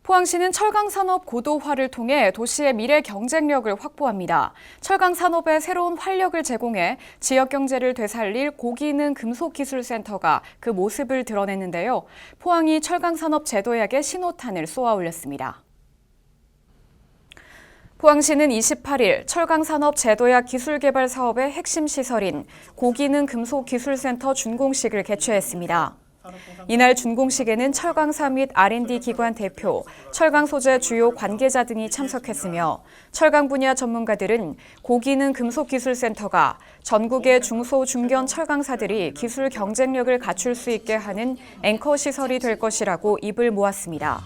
포항시는 철강산업 고도화를 통해 도시의 미래 경쟁력을 확보합니다. 철강산업에 새로운 활력을 제공해 지역 경제를 되살릴 고기능 금속기술센터가 그 모습을 드러냈는데요. 포항이 철강산업 제도약의 신호탄을 쏘아 올렸습니다. 포항시는 28일 철강산업 제도약 기술개발 사업의 핵심 시설인 고기능 금속기술센터 준공식을 개최했습니다. 이날 준공식에는 철강사 및 R&D 기관 대표, 철강 소재 주요 관계자 등이 참석했으며 철강 분야 전문가들은 고기능 금속기술센터가 전국의 중소, 중견 철강사들이 기술 경쟁력을 갖출 수 있게 하는 앵커 시설이 될 것이라고 입을 모았습니다.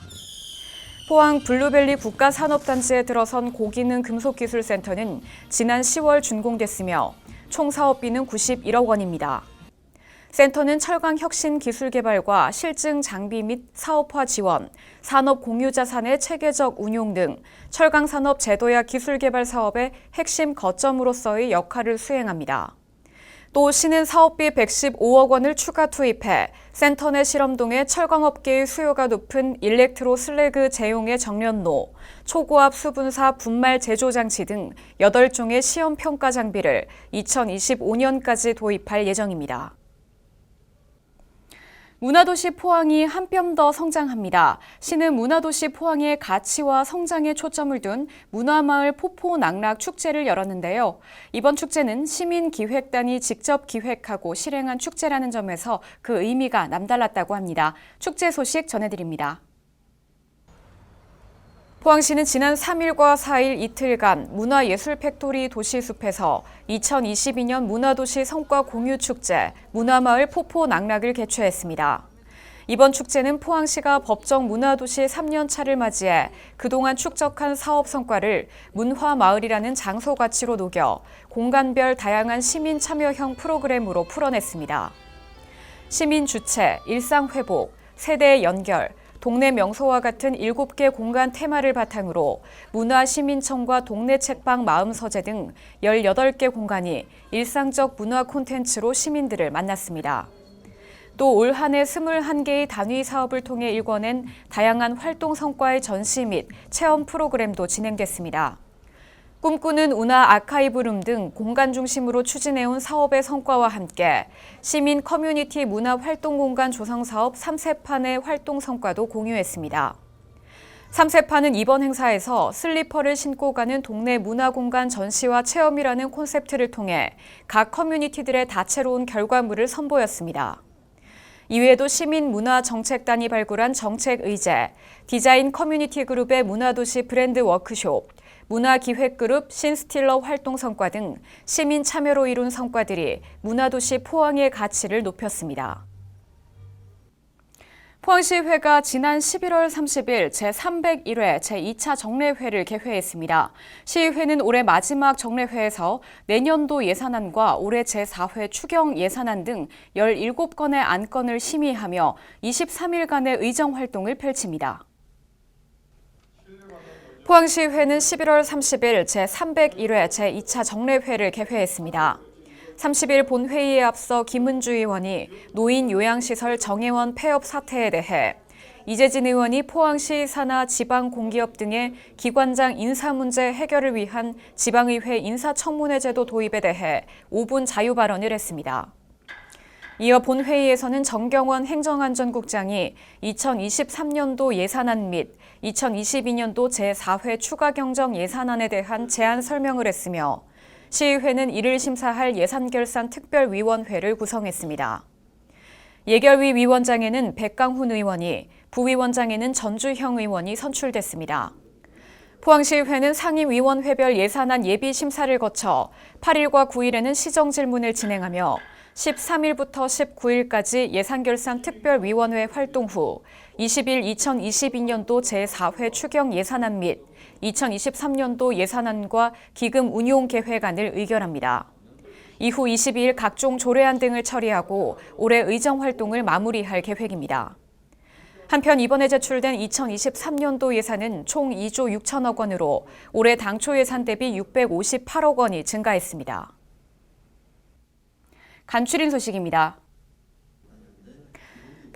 포항 블루밸리 국가산업단지에 들어선 고기능 금속기술센터는 지난 10월 준공됐으며 총 사업비는 91억 원입니다. 센터는 철강 혁신 기술 개발과 실증 장비 및 사업화 지원, 산업 공유 자산의 체계적 운용 등 철강 산업 제도약 기술 개발 사업의 핵심 거점으로서의 역할을 수행합니다. 또 시는 사업비 115억 원을 추가 투입해 센터 내 실험동에 철강업계의 수요가 높은 일렉트로 슬래그 제용의 정련로, 초고압 수분사 분말 제조 장치 등 8종의 시험 평가 장비를 2025년까지 도입할 예정입니다. 문화도시 포항이 한 뼘 더 성장합니다. 시는 문화도시 포항의 가치와 성장에 초점을 둔 문화마을 포포낙락 축제를 열었는데요. 이번 축제는 시민기획단이 직접 기획하고 실행한 축제라는 점에서 그 의미가 남달랐다고 합니다. 축제 소식 전해드립니다. 포항시는 지난 3일과 4일 이틀간 문화예술 팩토리 도시숲에서 2022년 문화도시 성과 공유축제 문화마을 포포낙락을 개최했습니다. 이번 축제는 포항시가 법정 문화도시 3년차를 맞이해 그동안 축적한 사업 성과를 문화마을이라는 장소 가치로 녹여 공간별 다양한 시민 참여형 프로그램으로 풀어냈습니다. 시민 주체, 일상 회복, 세대 연결, 동네 명소와 같은 7개 공간 테마를 바탕으로 문화시민청과 동네 책방 마음서재 등 18개 공간이 일상적 문화 콘텐츠로 시민들을 만났습니다. 또 올 한 해 21개의 단위 사업을 통해 일궈낸 다양한 활동 성과의 전시 및 체험 프로그램도 진행됐습니다. 꿈꾸는 운하 아카이브룸 등 공간 중심으로 추진해온 사업의 성과와 함께 시민 커뮤니티 문화 활동 공간 조성 사업 3세판의 활동 성과도 공유했습니다. 3세판은 이번 행사에서 슬리퍼를 신고 가는 동네 문화 공간 전시와 체험이라는 콘셉트를 통해 각 커뮤니티들의 다채로운 결과물을 선보였습니다. 이외에도 시민문화정책단이 발굴한 정책의제, 디자인 커뮤니티 그룹의 문화도시 브랜드 워크숍, 문화기획그룹 신스틸러 활동 성과 등 시민 참여로 이룬 성과들이 문화도시 포항의 가치를 높였습니다. 포항시의회가 지난 11월 30일 제301회 제2차 정례회를 개회했습니다. 시의회는 올해 마지막 정례회에서 내년도 예산안과 올해 제4회 추경 예산안 등 17건의 안건을 심의하며 23일간의 의정활동을 펼칩니다. 포항시의회는 11월 30일 제301회 제2차 정례회를 개회했습니다. 30일 본회의에 앞서 김은주 의원이 노인 요양시설 정회원 폐업 사태에 대해 이재진 의원이 포항시 산하 지방공기업 등의 기관장 인사 문제 해결을 위한 지방의회 인사청문회 제도 도입에 대해 5분 자유 발언을 했습니다. 이어 본회의에서는 정경원 행정안전국장이 2023년도 예산안 및 2022년도 제4회 추가 경정 예산안에 대한 제안 설명을 했으며 시의회는 이를 심사할 예산결산 특별위원회를 구성했습니다. 예결위 위원장에는 백강훈 의원이, 부위원장에는 전주형 의원이 선출됐습니다. 포항시의회는 상임위원회별 예산안 예비 심사를 거쳐 8일과 9일에는 시정질문을 진행하며 13일부터 19일까지 예산결산 특별위원회 활동 후 20일 2022년도 제4회 추경 예산안 및 2023년도 예산안과 기금 운용 계획안을 의결합니다. 이후 22일 각종 조례안 등을 처리하고 올해 의정활동을 마무리할 계획입니다. 한편 이번에 제출된 2023년도 예산은 총 2조 6천억 원으로 올해 당초 예산 대비 658억 원이 증가했습니다. 간추린 소식입니다.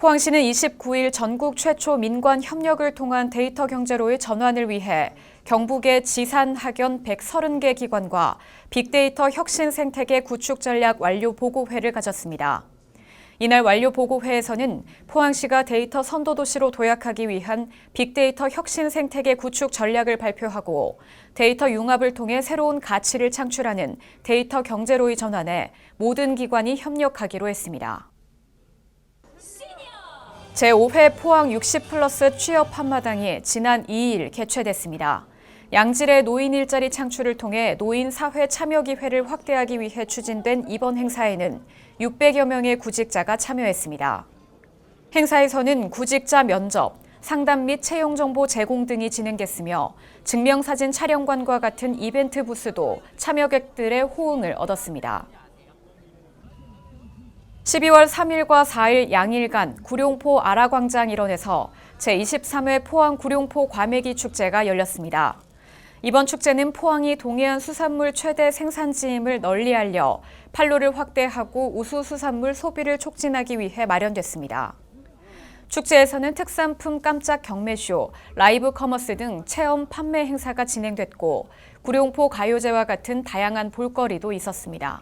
포항시는 29일 전국 최초 민관 협력을 통한 데이터 경제로의 전환을 위해 경북의 지산 학연 130개 기관과 빅데이터 혁신 생태계 구축 전략 완료 보고회를 가졌습니다. 이날 완료 보고회에서는 포항시가 데이터 선도도시로 도약하기 위한 빅데이터 혁신 생태계 구축 전략을 발표하고 데이터 융합을 통해 새로운 가치를 창출하는 데이터 경제로의 전환에 모든 기관이 협력하기로 했습니다. 제5회 포항 60플러스 취업 한마당이 지난 2일 개최됐습니다. 양질의 노인 일자리 창출을 통해 노인 사회 참여기회를 확대하기 위해 추진된 이번 행사에는 600여 명의 구직자가 참여했습니다. 행사에서는 구직자 면접, 상담 및 채용 정보 제공 등이 진행됐으며 증명사진 촬영관과 같은 이벤트 부스도 참여객들의 호응을 얻었습니다. 12월 3일과 4일 양일간 구룡포 아라광장 일원에서 제23회 포항 구룡포 과메기 축제가 열렸습니다. 이번 축제는 포항이 동해안 수산물 최대 생산지임을 널리 알려 판로를 확대하고 우수 수산물 소비를 촉진하기 위해 마련됐습니다. 축제에서는 특산품 깜짝 경매쇼, 라이브 커머스 등 체험 판매 행사가 진행됐고 구룡포 가요제와 같은 다양한 볼거리도 있었습니다.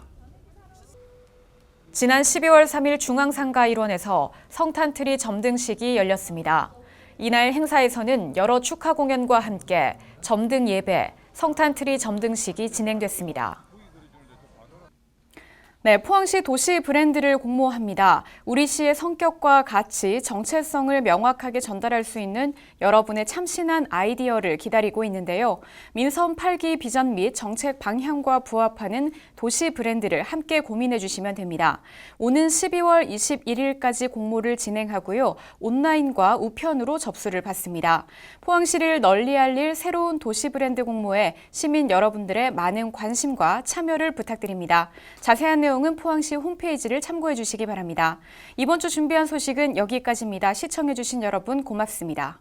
지난 12월 3일 중앙상가 일원에서 성탄트리 점등식이 열렸습니다. 이날 행사에서는 여러 축하 공연과 함께 점등 예배, 성탄트리 점등식이 진행됐습니다. 네, 포항시 도시 브랜드를 공모합니다. 우리 시의 성격과 가치, 정체성을 명확하게 전달할 수 있는 여러분의 참신한 아이디어를 기다리고 있는데요. 민선 8기 비전 및 정책 방향과 부합하는 도시 브랜드를 함께 고민해 주시면 됩니다. 오는 12월 21일까지 공모를 진행하고요. 온라인과 우편으로 접수를 받습니다. 포항시를 널리 알릴 새로운 도시 브랜드 공모에 시민 여러분들의 많은 관심과 참여를 부탁드립니다. 자세한 내용은 포항시 홈페이지를 참고해 주시기 바랍니다. 이번 주 준비한 소식은 여기까지입니다. 시청해 주신 여러분 고맙습니다.